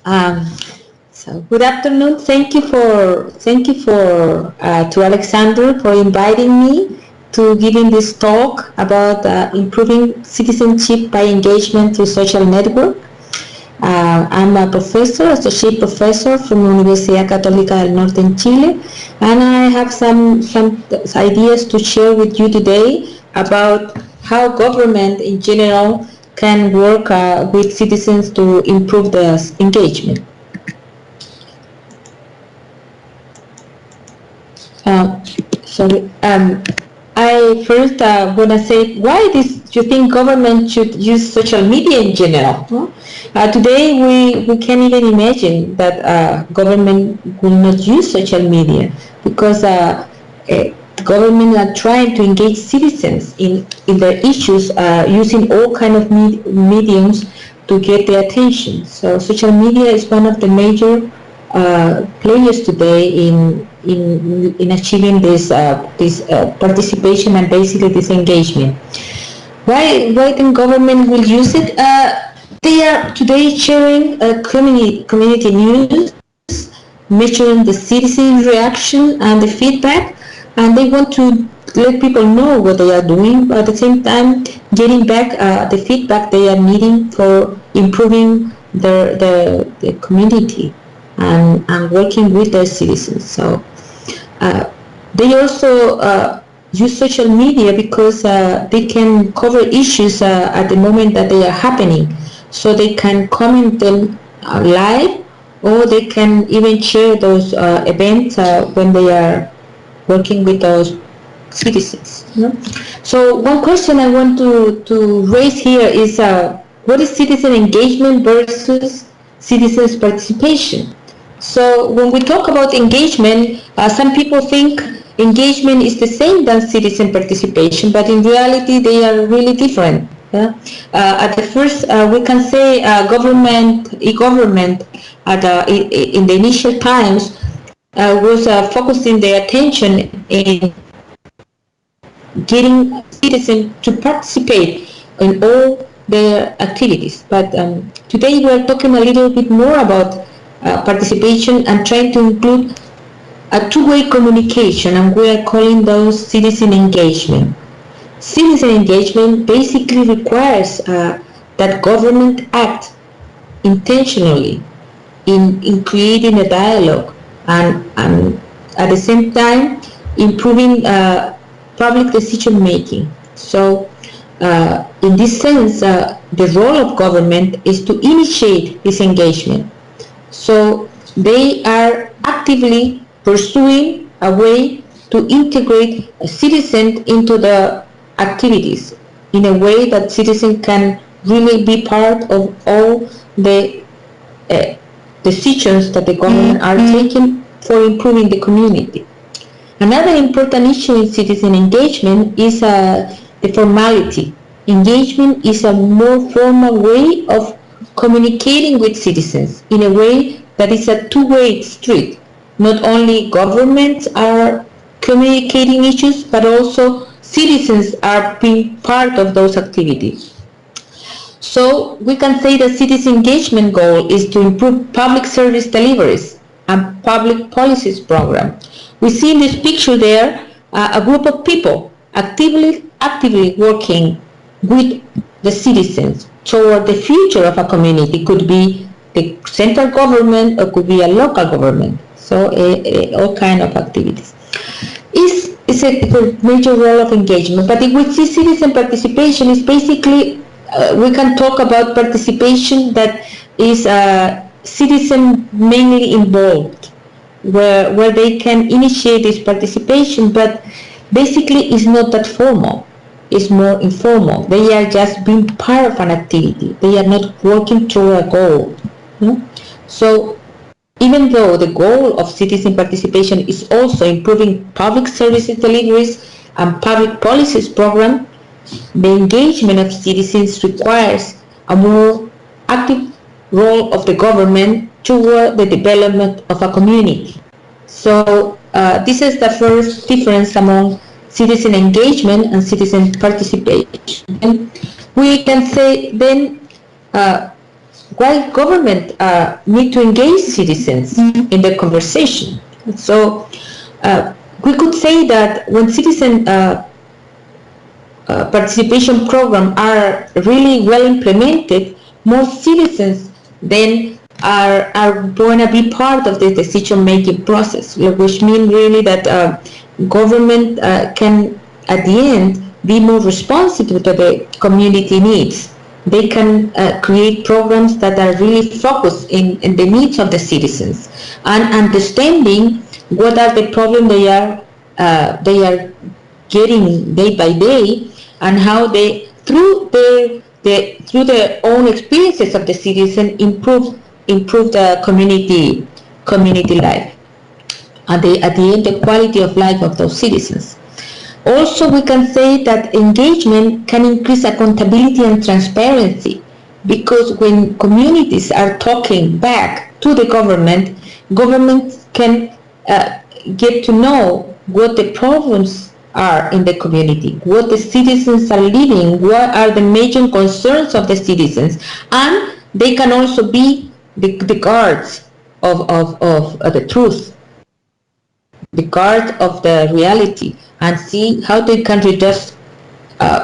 Um, so good afternoon. Thank you to Alexander for inviting me to giving this talk about improving citizenship by engagement through social network. I'm a professor, associate professor from Universidad Catolica del Norte in Chile, and I have some ideas to share with you today about how government in general can work with citizens to improve their engagement. I first want to say why do you think government should use social media in general? Today we can't even imagine that government will not use social media because government are trying to engage citizens in their issues using all kind of mediums to get their attention. So social media is one of the major players today in achieving this participation and basically this engagement. Why then government will use it? They are today sharing community news, measuring the citizen reaction and the feedback, and they want to let people know what they are doing, but at the same time getting back the feedback they are needing for improving the community and working with their citizens. So they also use social media because they can cover issues at the moment that they are happening. So they can comment them live, or they can even share those events when they are working with those citizens. So one question I want to raise here is what is citizen engagement versus citizens participation? So when we talk about engagement, some people think engagement is the same as citizen participation, but in reality they are really different. At the first, we can say e-government in the initial times was focusing their attention in getting citizens to participate in all their activities. But today we are talking a little bit more about participation and trying to include a two-way communication, and we are calling those citizen engagement. Citizen engagement basically requires that government act intentionally in creating a dialogue and at the same time improving public decision making. So in this sense, the role of government is to initiate this engagement. So they are actively pursuing a way to integrate a citizen into the activities in a way that citizens can really be part of all the decisions that the government are taking for improving the community. Another important issue in citizen engagement is the formality. Engagement is a more formal way of communicating with citizens in a way that is a two-way street. Not only governments are communicating issues, but also citizens are being part of those activities. So we can say the citizen engagement goal is to improve public service deliveries and public policies program. We see in this picture there a group of people actively working with the citizens toward the future of a community. It could be the central government or could be a local government. So all kind of activities. It's a major role of engagement. But if we see citizen participation, is basically we can talk about participation that is citizen mainly involved, where they can initiate this participation, but basically it's not that formal. It's more informal. They are just being part of an activity. They are not working toward a goal. So even though the goal of citizen participation is also improving public services deliveries and public policies program, the engagement of citizens requires a more active role of the government toward the development of a community. So this is the first difference among citizen engagement and citizen participation. And we can say then why government need to engage citizens in the conversation. So we could say that when citizen participation programs are really well implemented, more citizens then are going to be part of the decision-making process, which means really that government can, at the end, be more responsive to the community needs. They can create programs that are really focused in the needs of the citizens and understanding what are the problems they are getting day by day, and how they, through their own experiences of the citizen, improve the community life, and at the end the quality of life of those citizens. Also, we can say that engagement can increase accountability and transparency, because when communities are talking back to the government, governments can get to know what the problems are in the community, what the citizens are living, what are the major concerns of the citizens, and they can also be the guards of the truth, the guard of the reality, and see how they can reduce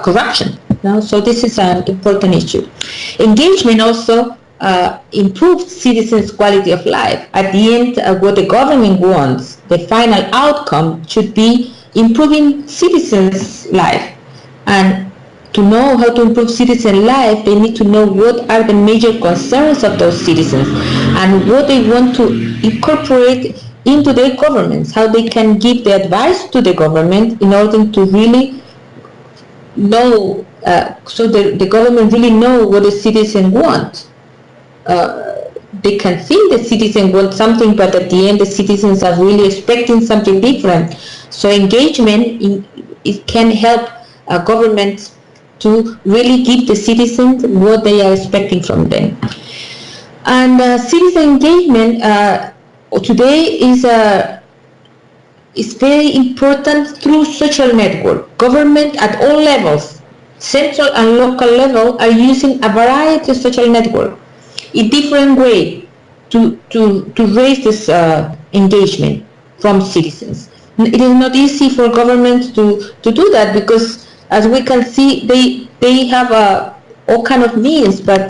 corruption. So this is an important issue. Engagement also improves citizens' quality of life. At the end, what the government wants, the final outcome should be improving citizens' life. And to know how to improve citizen life, they need to know what are the major concerns of those citizens and what they want to incorporate into their governments, how they can give the advice to the government in order to really know, so the government really know what the citizen wants. They can think the citizen wants something, but at the end the citizens are really expecting something different. So engagement, it can help governments to really give the citizens what they are expecting from them. And citizen engagement today is very important through social network. Government at all levels, central and local level, are using a variety of social network in different ways to raise this engagement from citizens. It is not easy for governments to do that, because as we can see, they have all kind of means, but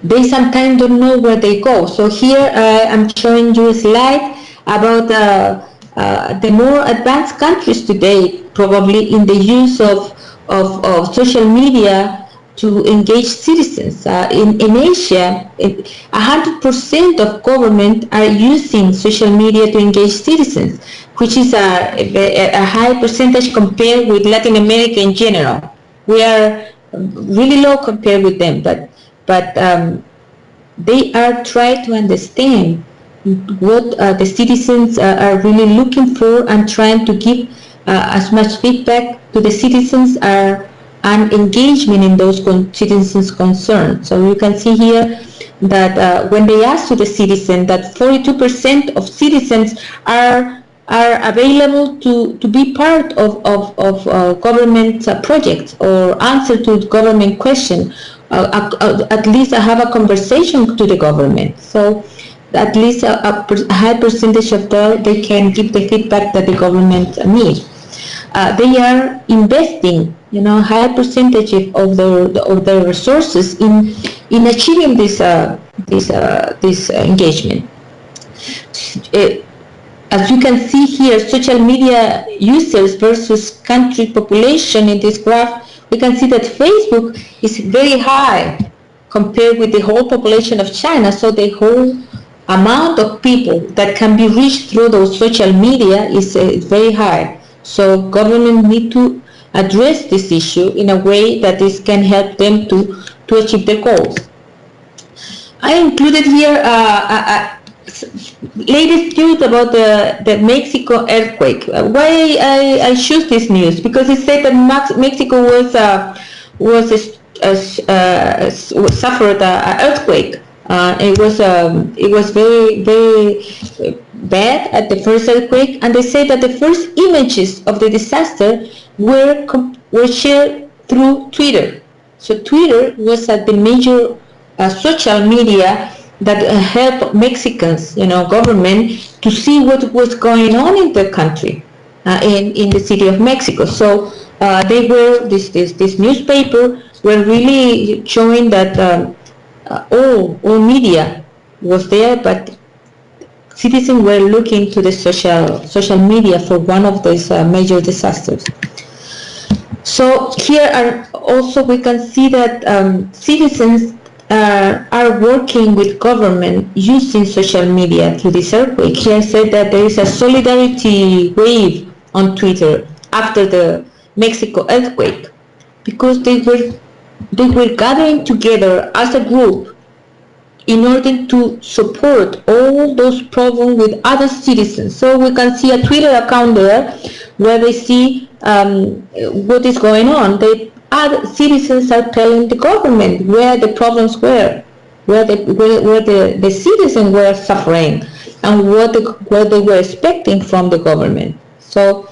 they sometimes don't know where they go. So here I'm showing you a slide about the more advanced countries today, probably in the use of social media to engage citizens. In Asia, 100% of government are using social media to engage citizens, which is a high percentage compared with Latin America in general. We are really low compared with them, but they are trying to understand what the citizens are really looking for, and trying to give as much feedback to the citizens and engagement in those citizens' concerns. So you can see here that when they ask to the citizen, that 42% of citizens are available to be part of government projects or answer to government questions. At least I have a conversation to the government. So at least a high percentage of they can give the feedback that the government needs. They are investing, high percentage of their resources in achieving this engagement. As you can see here, social media users versus country population in this graph, we can see that Facebook is very high compared with the whole population of China. So the whole amount of people that can be reached through those social media is very high. So government need to address this issue in a way that this can help them to achieve their goals. I included here latest news about the Mexico earthquake. Why I choose this news? Because it said that Mexico suffered an earthquake. It was very, very bad at the first earthquake, and they say that the first images of the disaster were shared through Twitter. So Twitter was the major social media that help Mexicans, government to see what was going on in the country, in the city of Mexico. So they were this newspaper were really showing that all media was there, but citizens were looking to the social media for one of these major disasters. So here are also we can see that citizens are working with government using social media through this earthquake. Here said that there is a solidarity wave on Twitter after the Mexico earthquake, because they were gathering together as a group in order to support all those problems with other citizens. So we can see a Twitter account there where they see what is going on. Other citizens are telling the government where the problems were, where the citizens were suffering, and what they were expecting from the government. So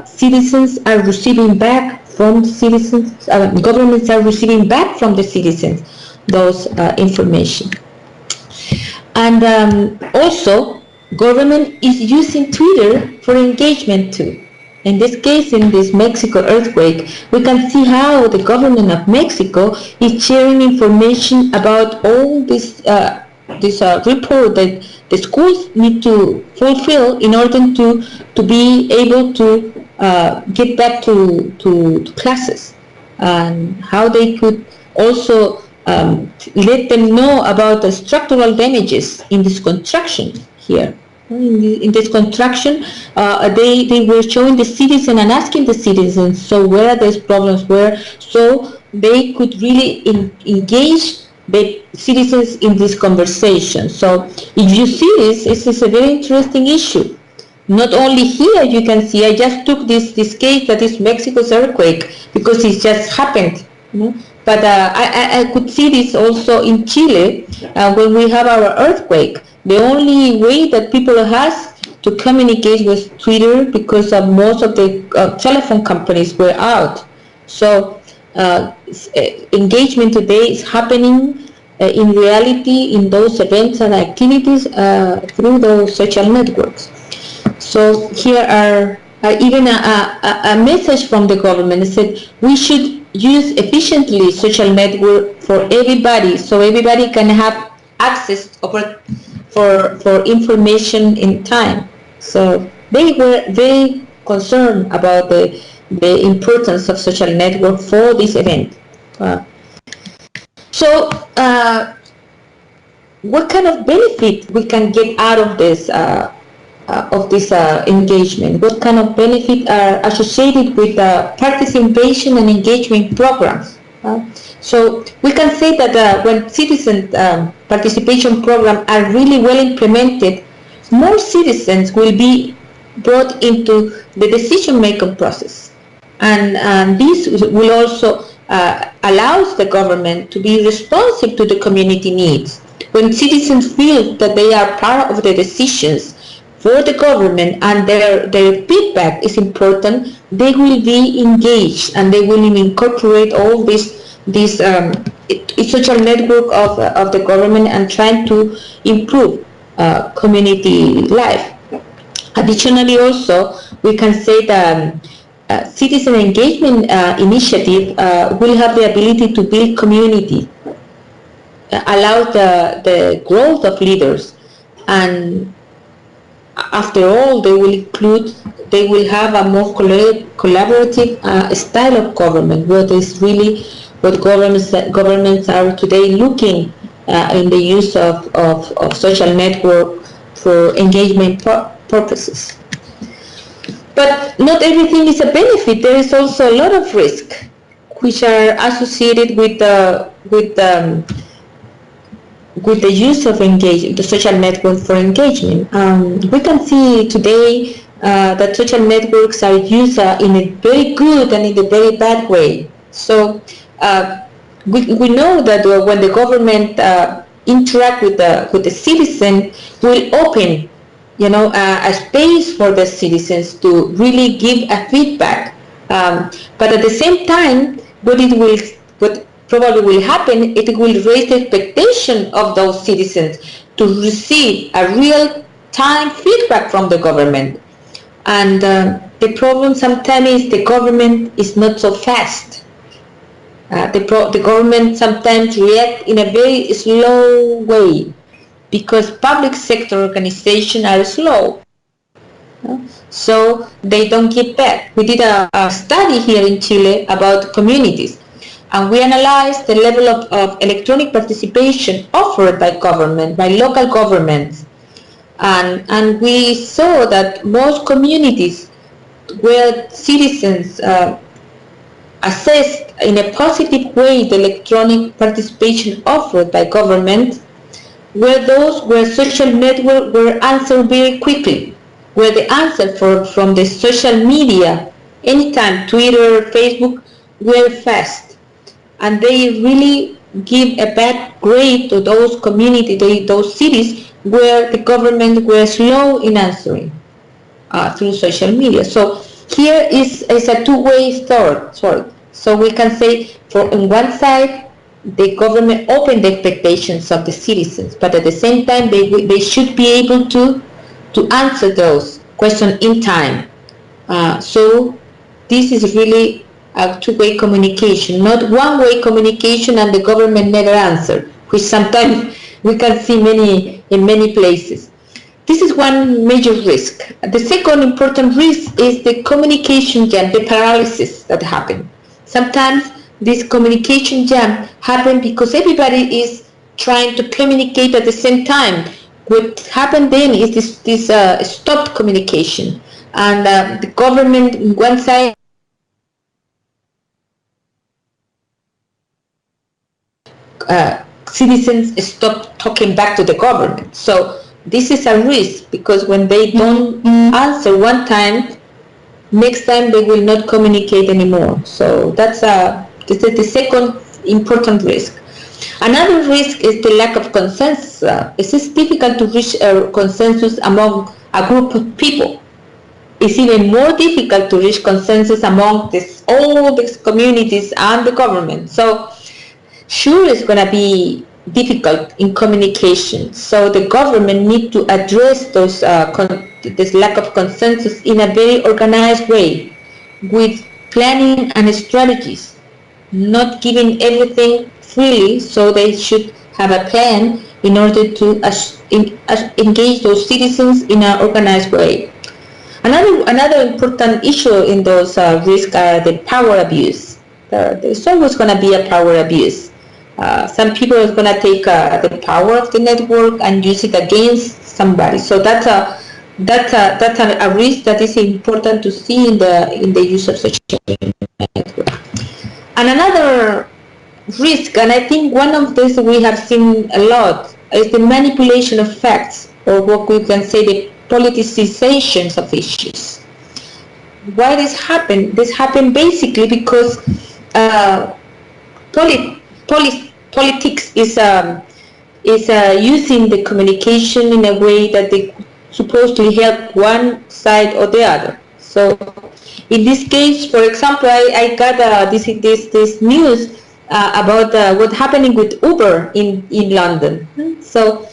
citizens are receiving back from citizens, governments are receiving back from the citizens those information. And also, government is using Twitter for engagement too. In this case, in this Mexico earthquake, we can see how the government of Mexico is sharing information about all this report that the schools need to fulfill in order to be able to get back to classes, and how they could also let them know about the structural damages in this construction here. In this construction, they were showing the citizen and asking the citizens so where these problems were, so they could really engage the citizens in this conversation. So if you see this is a very interesting issue. Not only here you can see, I just took this case that is Mexico's earthquake because it just happened. But I could see this also in Chile when we have our earthquake. The only way that people has to communicate with Twitter because most of the telephone companies were out. So engagement today is happening in reality in those events and activities through those social networks. So here are even a message from the government. It said we should use efficiently social network for everybody, so everybody can have access for information in time. So they were very concerned about the importance of social network for this event. So what kind of benefit we can get out of this engagement? What kind of benefit are associated with participation and engagement programs? So we can say that when citizen participation programs are really well implemented, more citizens will be brought into the decision-making process. And this will also allows the government to be responsive to the community needs. When citizens feel that they are part of the decisions for the government and their feedback is important, they will be engaged and they will incorporate all this social network of the government and trying to improve community life. Additionally, also we can say that citizen engagement initiative will have the ability to build community, allow the growth of leaders, and after all, they will have a more collaborative style of government, what governments are today looking in the use of social network for engagement purposes. But not everything is a benefit. There is also a lot of risk which are associated with the use of the social network for engagement. We can see today that social networks are used in a very good and in a very bad way. So we know that when the government interact with the citizen, will open a space for the citizens to really give a feedback. But at the same time, what probably will happen, it will raise the expectation of those citizens to receive a real-time feedback from the government. And the problem sometimes is the government is not so fast. The government sometimes reacts in a very slow way because public sector organizations are slow. So they don't give back. We did a study here in Chile about communities, and we analyzed the level of electronic participation offered by government, by local governments. And we saw that most communities where citizens assessed in a positive way the electronic participation offered by government were those where social networks were answered very quickly, where the answer from the social media, anytime, Twitter, Facebook, were fast. And they really give a bad grade to those communities, those cities where the government were slow in answering through social media. So here is a two-way sword. So we can say, on one side, the government opened the expectations of the citizens, but at the same time, they should be able to answer those questions in time. So this is really a two-way communication, not one-way communication and the government never answered, which sometimes we can see in many places. This is one major risk. The second important risk is the communication jam, the paralysis that happen. Sometimes this communication jam happens because everybody is trying to communicate at the same time. What happened then is this stopped communication, and the government on one side citizens stop talking back to the government. So this is a risk, because when they don't answer one time, next time they will not communicate anymore. So that's the second important risk. Another risk is the lack of consensus. It is difficult to reach a consensus among a group of people. It's even more difficult to reach consensus among all these communities and the government. So sure, it's going to be difficult in communication. So the government needs to address this lack of consensus in a very organized way, with planning and strategies, not giving everything freely. So they should have a plan in order to engage those citizens in an organized way. Another important issue in those risks are the power abuse. There's always going to be a power abuse. Some people are going to take the power of the network and use it against somebody. So that's a risk that is important to see in the use of social network. And another risk, and I think one of these we have seen a lot, is the manipulation of facts, or what we can say the politicization of issues. Why this happened? This happened basically because politics is using the communication in a way that they supposed to help one side or the other. So in this case, for example, I got this news about what's happening with Uber in London. So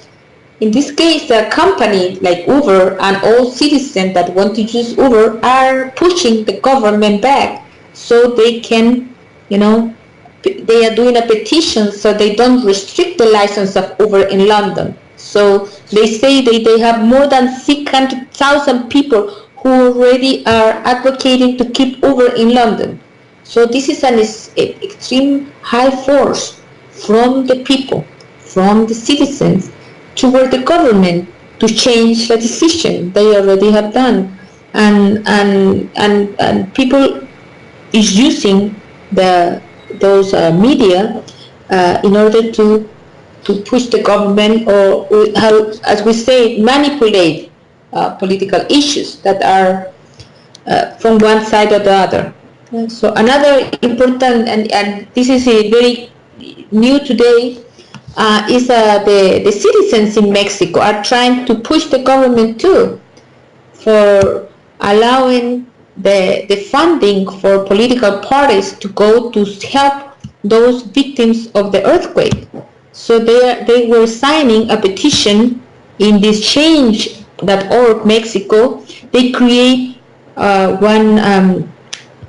in this case, a company like Uber and all citizens that want to use Uber are pushing the government back so they can, they are doing a petition so they don't restrict the license of Uber in London. So they say they have more than 600,000 people who already are advocating to keep Uber in London. So this is an extreme high force from the people, from the citizens, toward the government to change the decision they already have done. And people is using those media in order to push the government, or how, as we say, manipulate political issues that are from one side or the other. So another important, and this is very new today, is the citizens in Mexico are trying to push the government too for allowing the funding for political parties to go to help those victims of the earthquake. So they were signing a petition in this change.org Mexico. They create one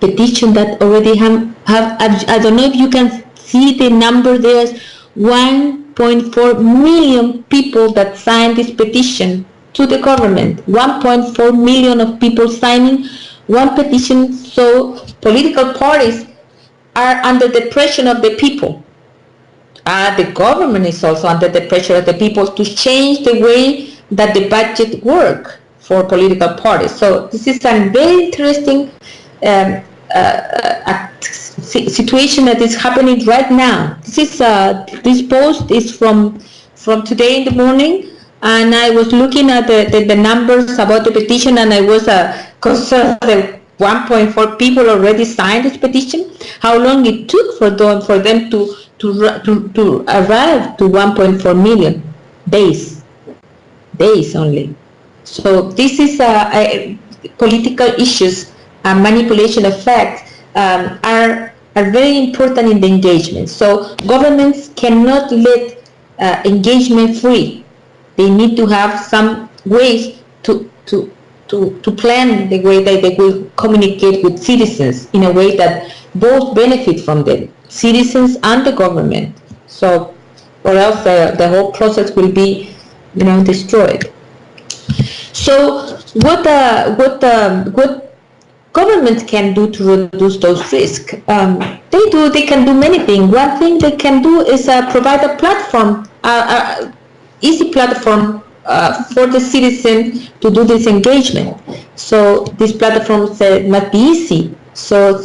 petition that already have I don't know if you can see the number. There's 1.4 million people that signed this petition to the government. 1.4 million of people signing one petition. So political parties are under the pressure of the people. The government is also under the pressure of the people to change the way that the budget work for political parties. So this is a very interesting situation that is happening right now. This post is from today in the morning, and I was looking at the numbers about the petition, and I was concerned that 1.4 people already signed this petition. How long it took for them to arrive to 1.4 million? Days only. So this is political issues and manipulation effects are very important in the engagement. So governments cannot let engagement free. They need to have some ways to plan the way that they will communicate with citizens in a way that both benefit from the citizens and the government. So, or else the whole process will be, destroyed. So, what governments can do to reduce those risks? They can do many things. One thing they can do is provide a platform, easy platform for the citizen to do this engagement. So this platform must be easy. So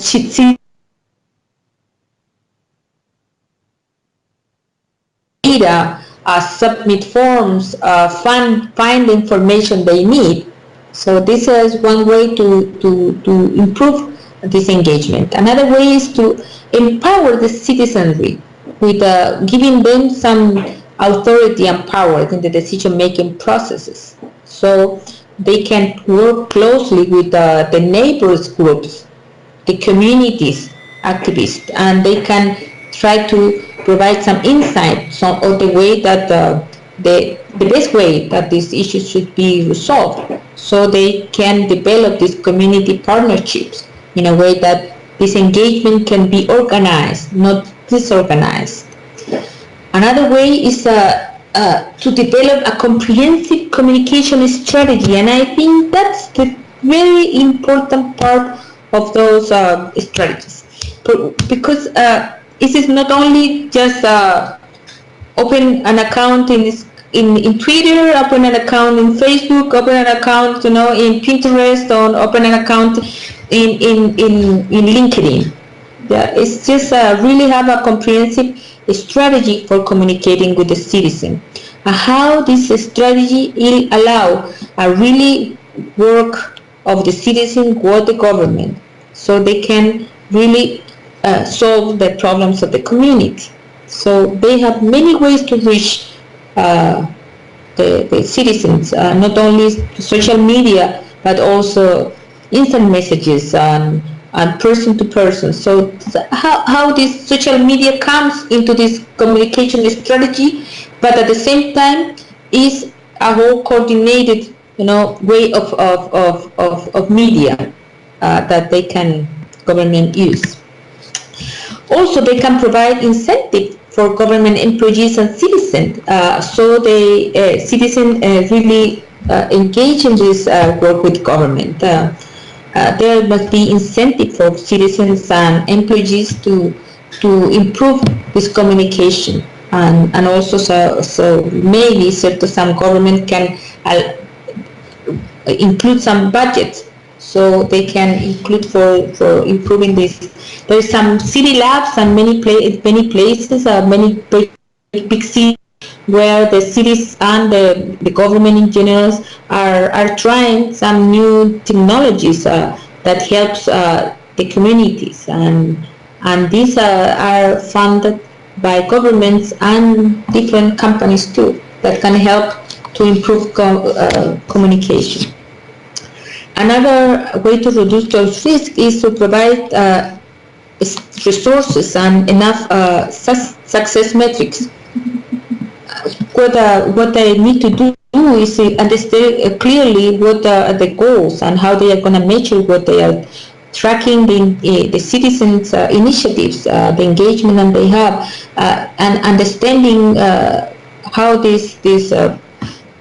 data, submit forms, find the information they need. So this is one way to improve this engagement. Another way is to empower the citizenry with giving them some authority and power in the decision-making processes. So they can work closely with the neighbors groups, the communities, activists, and they can try to provide some insight on the way that the best way that these issues should be resolved. So they can develop these community partnerships in a way that this engagement can be organized, not disorganized. Another way is to develop a comprehensive communication strategy, and I think that's the very important part of those strategies, because it is not only just open an account in Twitter, open an account in Facebook, open an account in Pinterest, or open an account in LinkedIn. Yeah, it's just really have a comprehensive strategy for communicating with the citizen. How this strategy will allow a really work of the citizen with the government, so they can really solve the problems of the community. So they have many ways to reach the citizens, not only social media, but also instant messages and person to person. So how this social media comes into this communication strategy, but at the same time is a whole coordinated, way of media that government use. Also, they can provide incentive for government employees and citizens, so the citizen really engage in this work with government. There must be incentive for citizens and employees to improve this communication, and also so maybe some government can include some budget, so they can include for improving this. There is some city labs and many places, many big cities, where the cities and the government in general are trying some new technologies that helps the communities, and these are funded by governments and different companies too, that can help to improve communication. Another way to reduce those risks is to provide resources and enough success metrics. What they need to do is understand clearly what are the goals and how they are going to measure what they are tracking the citizens' initiatives, the engagement that they have, and understanding how this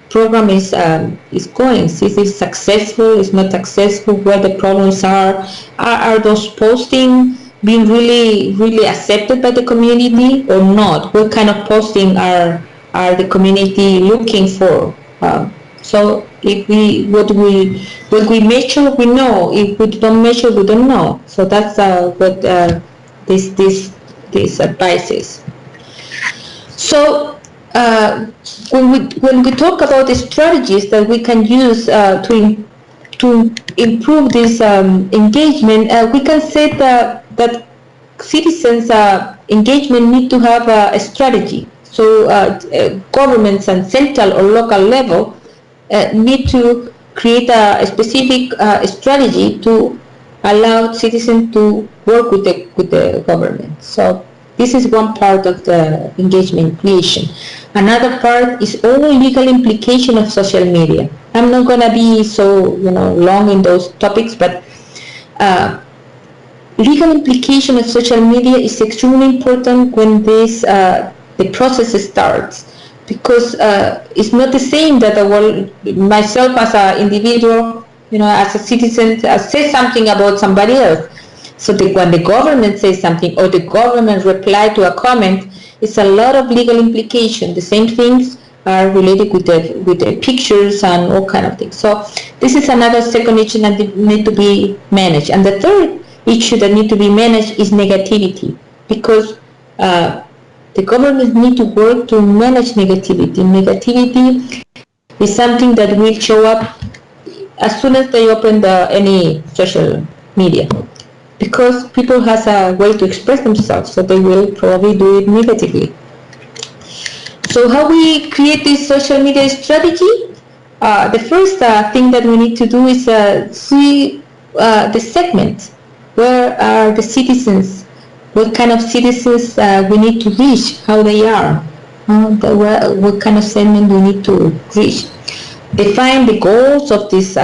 program is going. Is it successful? Is not successful? Where the problems are? Are those posting being really accepted by the community or not? What kind of posting are the community looking for? So if what we measure, we know. If we don't measure, we don't know. So that's what this advice is. So when we talk about the strategies that we can use to improve this engagement, we can say that citizens' engagement need to have a strategy. So governments and central or local level need to create a specific strategy to allow citizens to work with the government. So this is one part of the engagement creation. Another part is all legal implication of social media. I'm not going to be so long in those topics, but legal implication of social media is extremely important when the process starts, because it's not the same that myself as an individual, as a citizen, say something about somebody else. So when the government says something or the government reply to a comment, it's a lot of legal implication. The same things are related with the pictures and all kind of things. So this is another second issue that need to be managed. And the third issue that need to be managed is negativity, because the government need to work to manage negativity. Negativity is something that will show up as soon as they open any social media, because people has a way to express themselves, so they will probably do it negatively. So how we create this social media strategy? The first thing that we need to do is see the segment. Where are the citizens? What kind of citizens we need to reach? How they are? What kind of segment we need to reach? Define the goals of this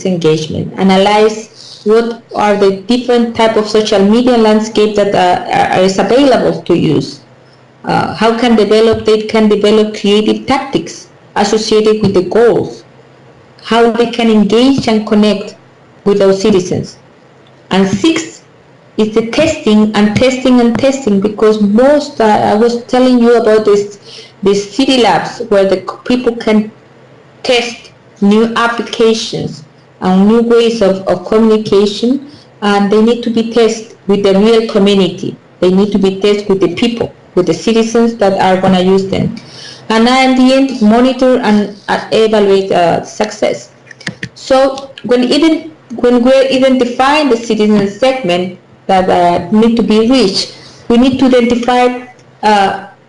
engagement. Analyze what are the different type of social media landscape that is available to use. How they can develop creative tactics associated with the goals. How they can engage and connect with those citizens. And sixth is the testing, because most, I was telling you about these city labs where the people can test new applications and new ways of communication, and they need to be tested with the real community. They need to be tested with the people, with the citizens that are going to use them. And in the end, monitor and evaluate success. So when we identify the citizen segment that need to be reached, we need to identify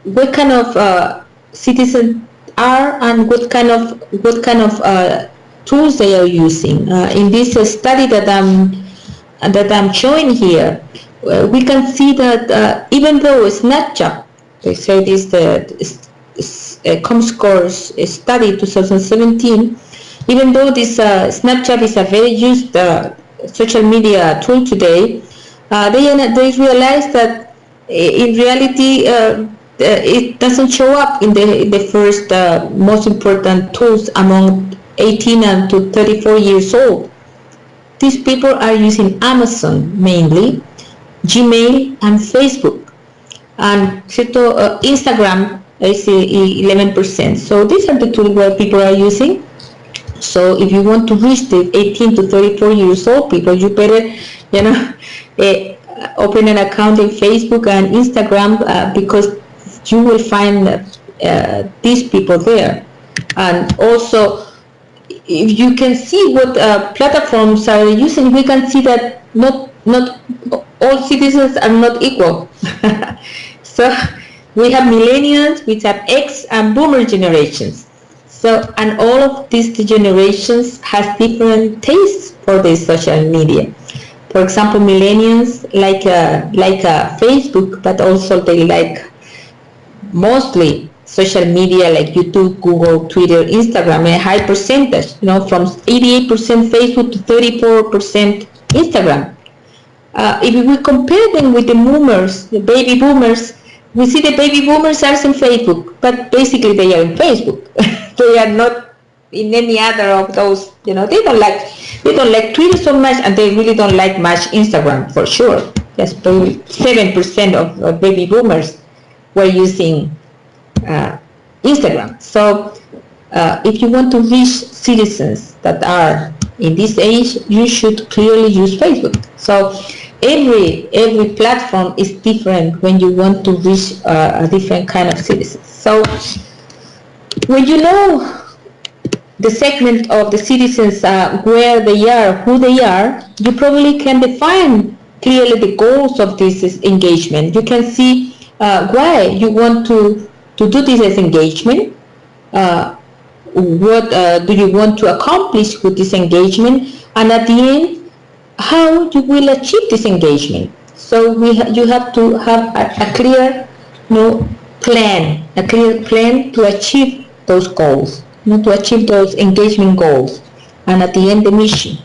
what kind of citizens are and what kind of tools they are using. In this study that I'm showing here, we can see that even though Snapchat, they say this the ComScore study 2017, even though this Snapchat is a very used social media tool today, they realize that in reality it doesn't show up in the first most important tools among 18 and to 34 years old. These people are using Amazon mainly, Gmail and Facebook, and Instagram is 11%. So these are the tools where people are using. So if you want to reach the 18 to 34 years old people, you better, open an account in Facebook and Instagram because you will find these people there. And also, if you can see what platforms are using, we can see that not all citizens are not equal. So we have millennials, we have X and Boomer generations. So, and all of these generations has different tastes for the social media. For example, millennials like Facebook, but also they like mostly social media like YouTube, Google, Twitter, Instagram, a high percentage, from 88% Facebook to 34% Instagram. If we compare them with the boomers, the baby boomers, we see the baby boomers are in Facebook, but basically they are in Facebook. They are not in any other of those, they don't like Twitter so much, and they really don't like much Instagram for sure. Yes, 7% of baby boomers were using Instagram. So if you want to reach citizens that are in this age, you should clearly use Facebook. So every platform is different when you want to reach a different kind of citizens. So when you know the segment of the citizens, where they are, who they are, you probably can define clearly the goals of this engagement. You can see why you want to do this as engagement. What do you want to accomplish with this engagement? And at the end, how you will achieve this engagement. So you have to have a clear plan, to achieve those goals, to achieve those engagement goals, and at the end the mission,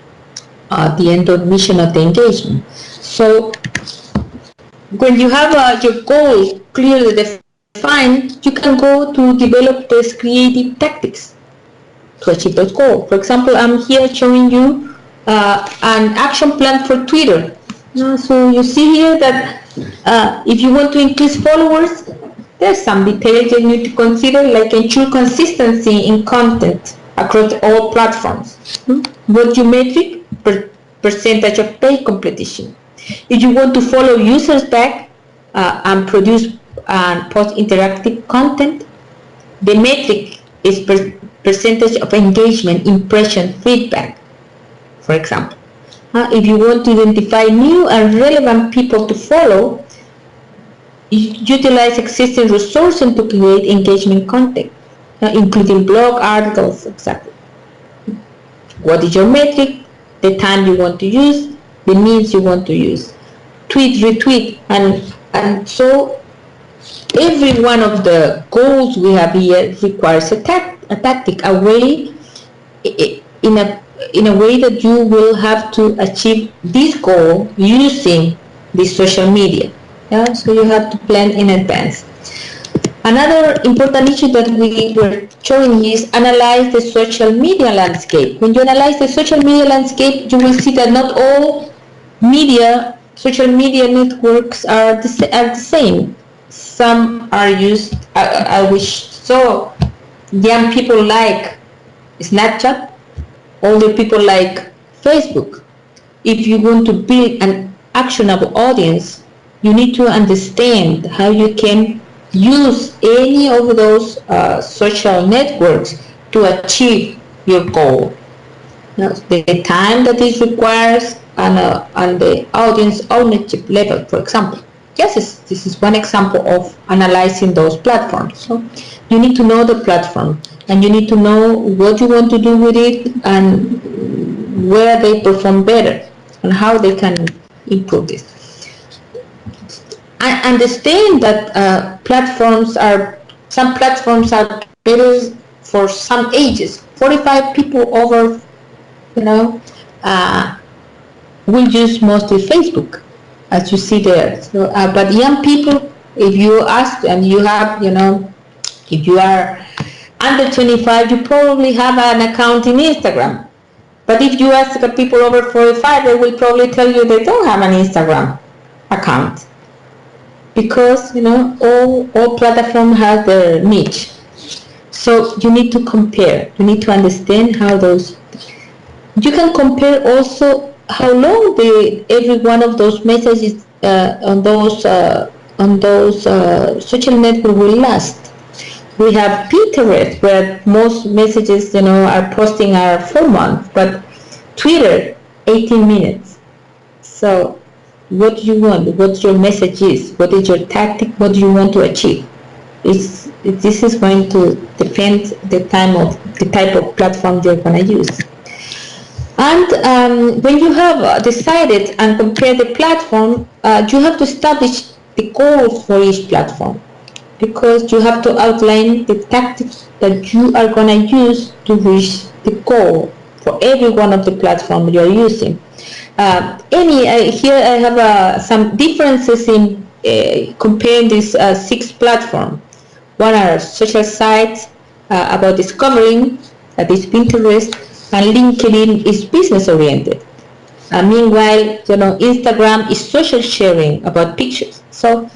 of the engagement. So when you have your goal clearly defined, you can go to develop these creative tactics to achieve those goals. For example, I'm here showing you an action plan for Twitter. So you see here that if you want to increase followers, there's some details you need to consider, like ensure consistency in content across all platforms. What's your metric? Percentage of paid competition. If you want to follow users back and produce and post interactive content, the metric is percentage of engagement, impression, feedback, for example. If you want to identify new and relevant people to follow, utilize existing resources to create engagement content, including blog articles, etc. What is your metric? The time you want to use, the means you want to use, tweet, retweet, and so every one of the goals we have here requires a tactic, a way, in a way that you will have to achieve this goal using the social media. So you have to plan in advance. Another important issue that we were showing is analyze the social media landscape. When you analyze the social media landscape, you will see that not all social media networks are the same. Some are used, so young people like Snapchat, older people like Facebook. If you want to build an actionable audience, you need to understand how you can use any of those social networks to achieve your goal. The time that it requires and the audience ownership level, for example. Yes, this is one example of analyzing those platforms. So you need to know the platform, and you need to know what you want to do with it and where they perform better and how they can improve this. I understand that some platforms are better for some ages. 45 people over, will use mostly Facebook, as you see there. So, but young people, if you ask and you have, if you are under 25, you probably have an account in Instagram. But if you ask the people over 45, they will probably tell you they don't have an Instagram account. Because, all platforms have their niche. So you need to compare. You need to understand how those... You can compare also how long every one of those messages on those social networks will last. We have Pinterest, where most messages are posting are 4 months, but Twitter 18 minutes. So what do you want? What your message is? What is your tactic? What do you want to achieve? This is going to depend the type of platform you're going to use. And when you have decided and compared the platform, you have to establish the goals for each platform, because you have to outline the tactics that you are going to use to reach the goal for every one of the platforms you are using. Here I have some differences in comparing these 6 platforms. One are social sites about discovering, this Pinterest, and LinkedIn is business oriented. Meanwhile, Instagram is social sharing about pictures. So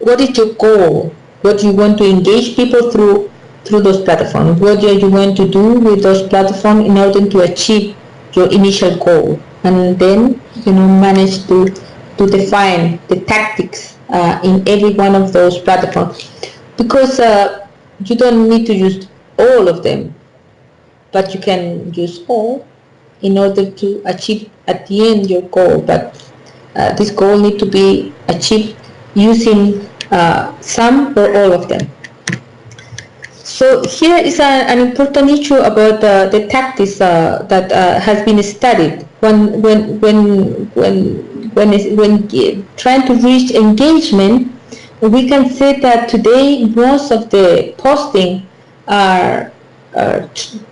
what is your goal? What do you want to engage people through those platforms? What do you want to do with those platforms in order to achieve your initial goal? And then manage to define the tactics in every one of those platforms, because you don't need to use all of them, but you can use all in order to achieve at the end your goal. But this goal need to be achieved using some or all of them. So here is an important issue about the tactics that has been studied when trying to reach engagement. We can say that today most of the posting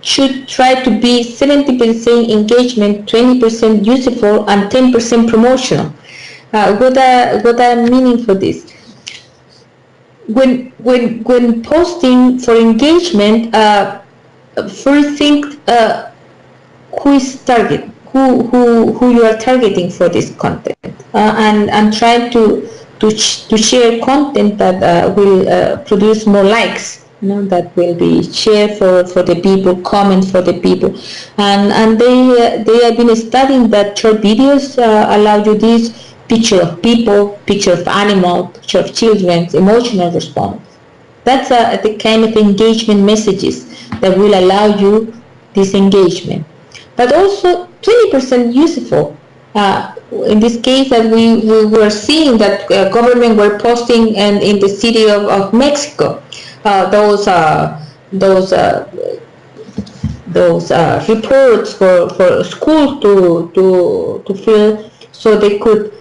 should try to be 70% engagement, 20% useful, and 10% promotional. What are meaning for this? When posting for engagement, first think who is target, who you are targeting for this content, and try to share content that will produce more likes, that will be shared for the people, comments for the people, and they have been studying that short videos allow you this picture of people, picture of animal, picture of children, emotional response. That's the kind of engagement messages that will allow you this engagement. But also 20% useful. In this case, that we were seeing that government were posting in the city of Mexico those reports for schools to fill, so they could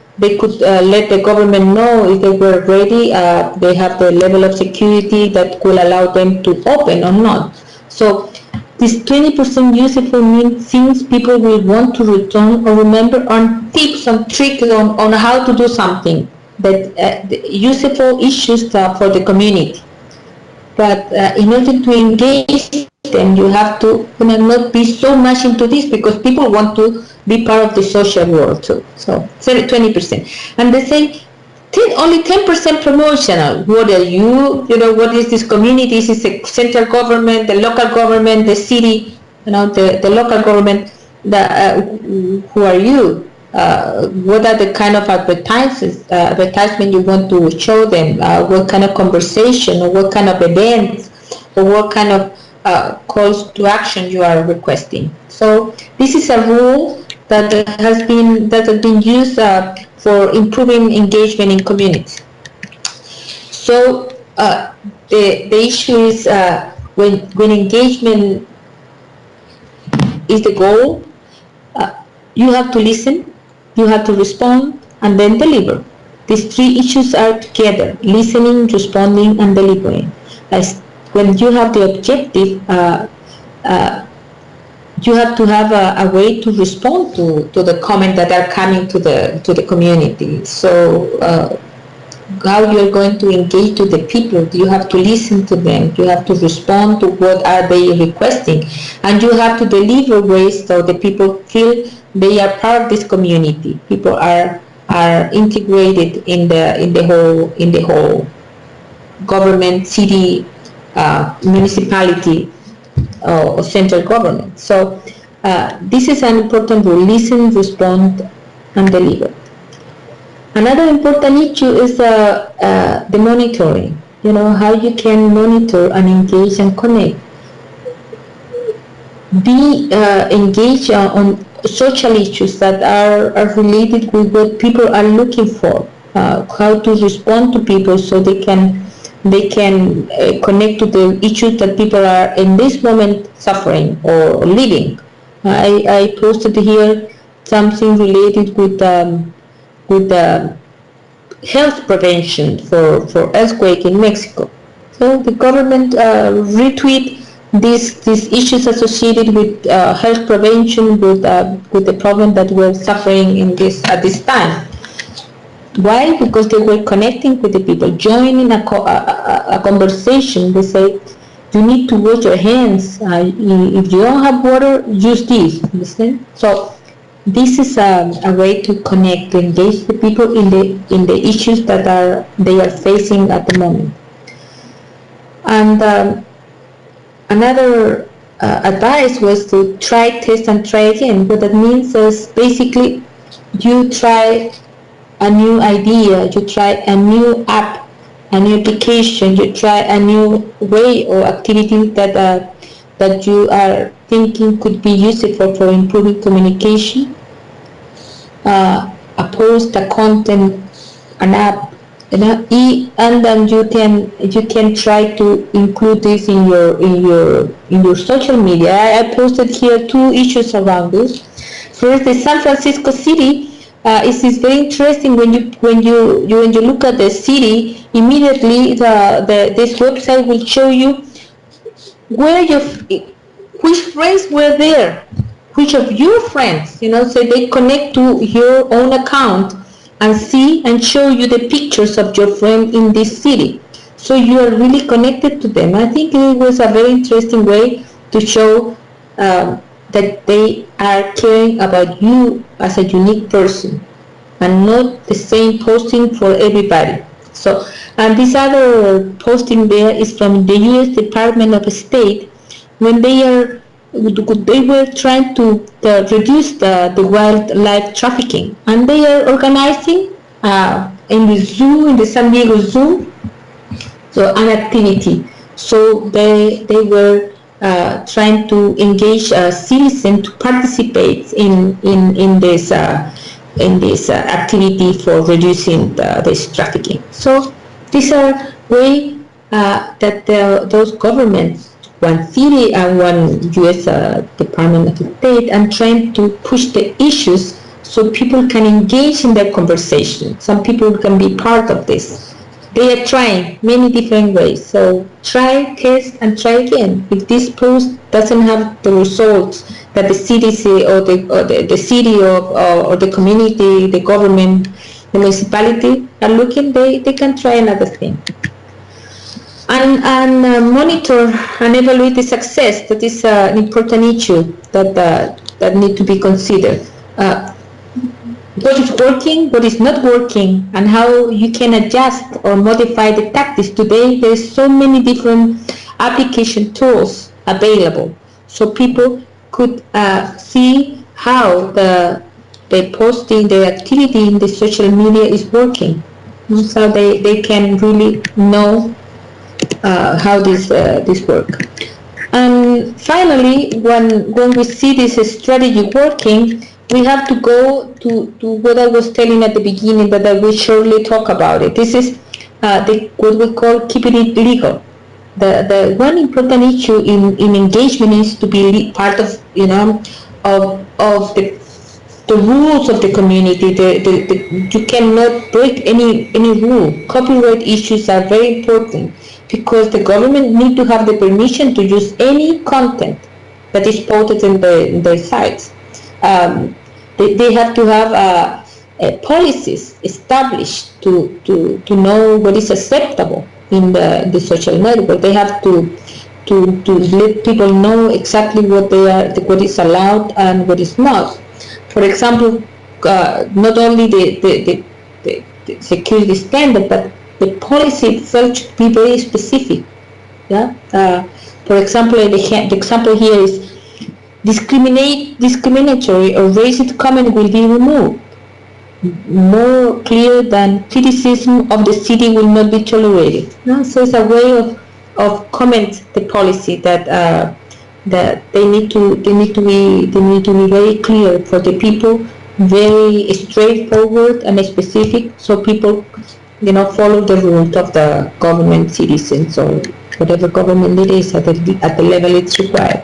let the government know if they were ready, they have the level of security that will allow them to open or not. So this 20% useful means things people will want to return or remember, on tips and tricks on how to do something, that useful issues for the community. But in order to engage them, you have to not be so much into this, because people want to be part of the social world too. So 20%, and they say only 10% promotional. What are you? What is this community? Is this the central government, the local government, the city? The local government. Who are you? What are the kind of advertisement you want to show them? What kind of conversation, or what kind of events, or what kind of calls to action you are requesting? So this is a rule that has been used for improving engagement in communities. So the issue is when engagement is the goal, you have to listen, you have to respond, and then deliver. These 3 issues are together: listening, responding, and delivering. As when you have the objective, you have to have a way to respond to the comments that are coming to the community. So how you're going to engage to the people, you have to listen to them, you have to respond to what are they requesting, and you have to deliver ways so the people feel they are part of this community. People are integrated in the whole government, city, municipality, or central government. So this is an important rule: listen, respond, and deliver. Another important issue is the monitoring. How you can monitor and engage and connect. Be engaged on social issues that are related with what people are looking for. How to respond to people so they can connect to the issues that people are in this moment suffering or living. I posted here something related with health prevention for earthquake in Mexico. So the government retweet these issues associated with health prevention with the problem that we're suffering in this at this time. Why? Because they were connecting with the people, joining a conversation. They say, you need to wash your hands. If you don't have water, use this. Understand? So this is a way to connect, to engage the people in the issues that they are facing at the moment. And another advice was to try, test, and try again. What that means is basically you try a new idea, you try a new app, a new application, you try a new way or activity that you are thinking could be useful for improving communication. A post, a content, an app, and then you can try to include this in your social media. I posted here 2 issues around this. First, the San Francisco city. It's very interesting when you look at the city. Immediately, this website will show you which friends were there, which of your friends, so they connect to your own account and see and show you the pictures of your friend in this city. So you are really connected to them. I think it was a very interesting way to show that they are caring about you as a unique person and not the same posting for everybody. So, and this other posting there is from the U.S. Department of State when they were trying to reduce the wildlife trafficking, and they are organizing in the San Diego Zoo, so an activity. So they were trying to engage citizens to participate in this activity for reducing this trafficking. So these are ways that those governments, one city and one U.S. Department of State, and trying to push the issues so people can engage in their conversation. Some people can be part of this. They are trying many different ways. So try, test, and try again. If this post doesn't have the results that the city say, or the city or the community, the government, the municipality are looking, they can try another thing. And monitor and evaluate the success. That is an important issue that need to be considered. What is working, what is not working, and how you can adjust or modify the tactics. Today, there's so many different application tools available, so people could see how the posting, the activity in the social media is working, so they can really know how this work. And finally, when we see this strategy working, we have to go to what I was telling at the beginning, but I will shortly talk about it. This is what we call keeping it legal. The one important issue in engagement is to be part of of the rules of the community. You cannot break any rule. Copyright issues are very important because the government need to have the permission to use any content that is posted in their sites. They have to have policies established to know what is acceptable in the social network. They have to let people know exactly what is allowed and what is not. For example, not only the security standard, but the policy itself should be very specific. Yeah. For example, the example here is discriminatory or racist comment will be removed. More clear than criticism of the city will not be tolerated. No? So it's a way of comment the policy that they need to be very clear for the people, very straightforward and specific, so people follow the rules of the government, citizens, or whatever government it is at the level it's required.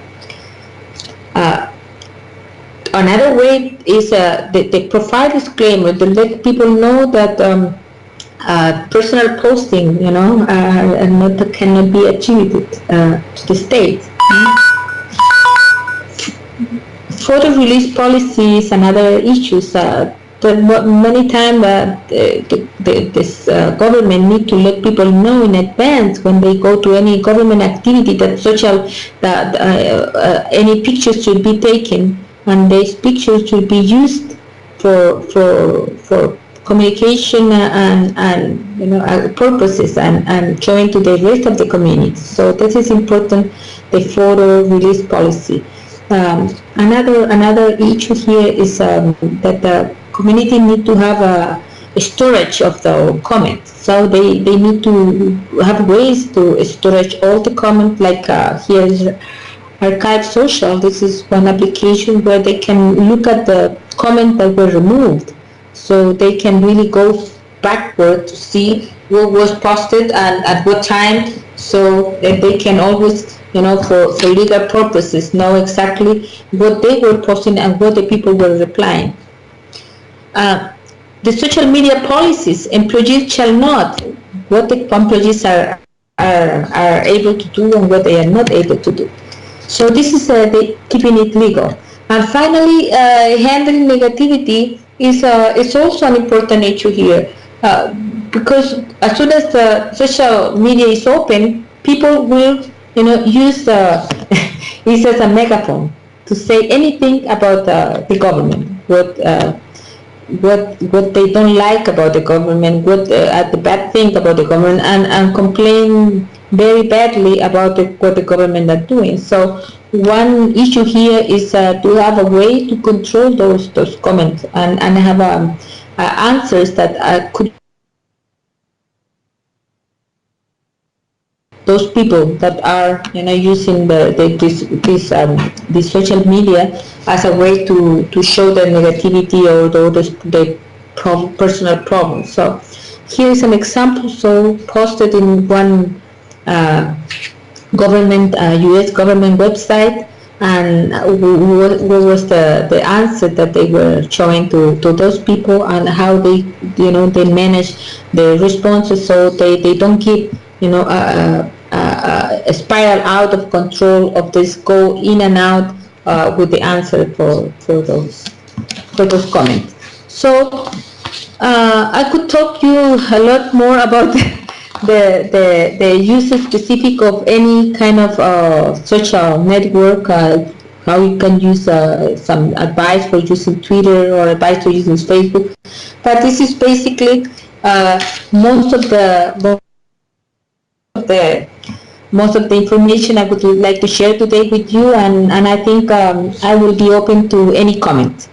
Another way is the profile disclaimer to let people know that personal posting, cannot be attributed to the state. Photo release policy is another issue. Many times this government need to let people know in advance when they go to any government activity that any pictures should be taken, and these pictures should be used for communication and purposes and showing to the rest of the community. So this is important, the photo release policy. Another issue here is that the community need to have a storage of the comments. So they need to have ways to storage all the comments, like here is Archive Social. This is one application where they can look at the comments that were removed. So they can really go backward to see what was posted and at what time, so that they can always, for legal purposes, know exactly what they were posting and what the people were replying. The social media policies, employees shall not, what the employees are able to do and what they are not able to do. So this is keeping it legal. And finally, handling negativity is also an important issue here, because as soon as the social media is open, people will use this as a megaphone to say anything about the government, what they don't like about the government, what the bad thing about the government, and complain very badly about what the government are doing. So one issue here is to have a way to control those comments and have answers that could those people that are using this social media as a way to show their negativity or the personal problems. So here is an example, so posted in one U.S. government website, and what was the answer that they were showing to those people, and how they they manage the responses so they don't keep a spiral out of control of this, go in and out with the answer for those comments. So I could talk you a lot more about the use specific of any kind of social network, how you can use some advice for using Twitter or advice for using Facebook. But this is basically most of the information I would like to share today with you, and I think I will be open to any comment.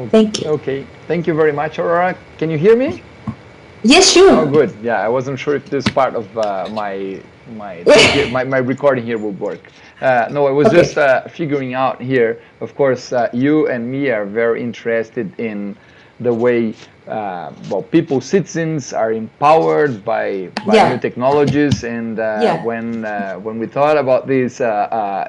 Thank you. Okay, thank you very much, Aurora. Can you hear me? Yes, sure. Oh, good. Yeah, I wasn't sure if this part of my recording here would work. No, I was just figuring out here. Of course, you and me are very interested in the way citizens are empowered by new technologies, and when we thought about this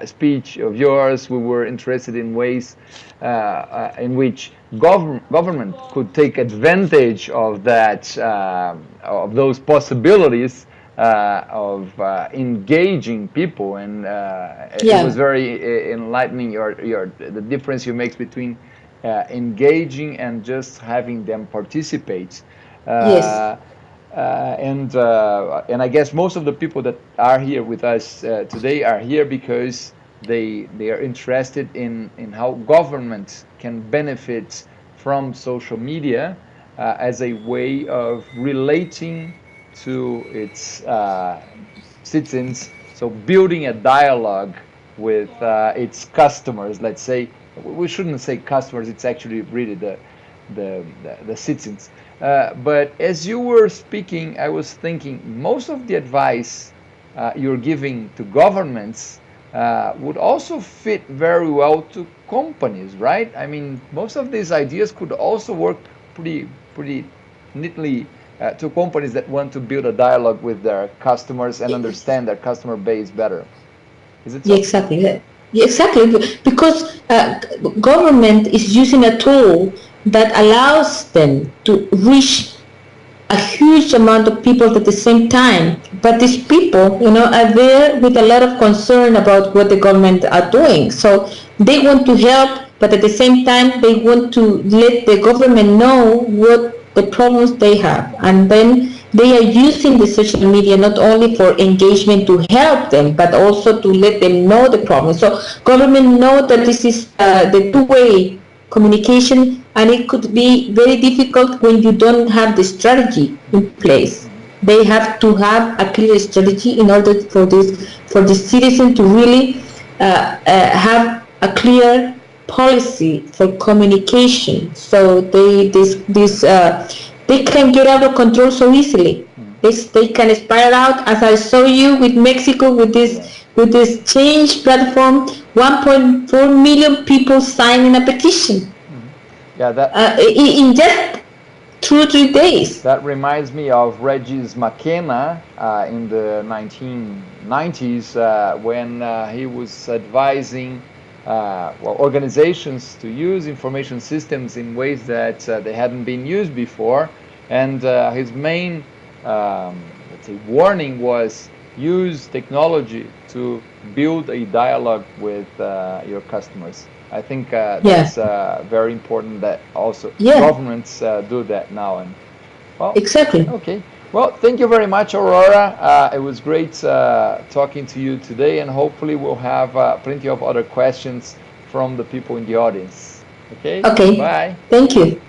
speech of yours, we were interested in ways in which government could take advantage of that, of those possibilities of engaging people, and it was very enlightening the difference you make between engaging and just having them participate. And I guess most of the people that are here with us today are here because they are interested in how government can benefit from social media as a way of relating to its citizens, so building a dialogue with its customers. Let's say, we shouldn't say customers, it's actually really the citizens. But as you were speaking, I was thinking most of the advice you're giving to governments would also fit very well to companies, right? I mean, most of these ideas could also work pretty neatly to companies that want to build a dialogue with their customers and understand their customer base better. Is it so? Exactly. Exactly, because government is using a tool that allows them to reach a huge amount of people at the same time. But these people, are there with a lot of concern about what the government are doing. So they want to help, but at the same time, they want to let the government know what the problems they have. And then they are using the social media not only for engagement to help them, but also to let them know the problem. So government know that this is the two-way communication, and it could be very difficult when you don't have the strategy in place. They have to have a clear strategy in order for the citizen to really have a clear policy for communication. So they can get out of control so easily. They can spiral out, as I saw you with Mexico with this change platform. 1.4 million people signing a petition. Yeah, that in just 2 or 3 days. That reminds me of Regis McKenna in the 1990s when he was advising organizations to use information systems in ways that they hadn't been used before, and his main let's say warning was use technology to build a dialogue with your customers. I think that's very important that also governments do that now. And well, exactly. Okay. Well, thank you very much, Aurora. It was great talking to you today, and hopefully we'll have plenty of other questions from the people in the audience. Okay? Okay. Bye. Thank you.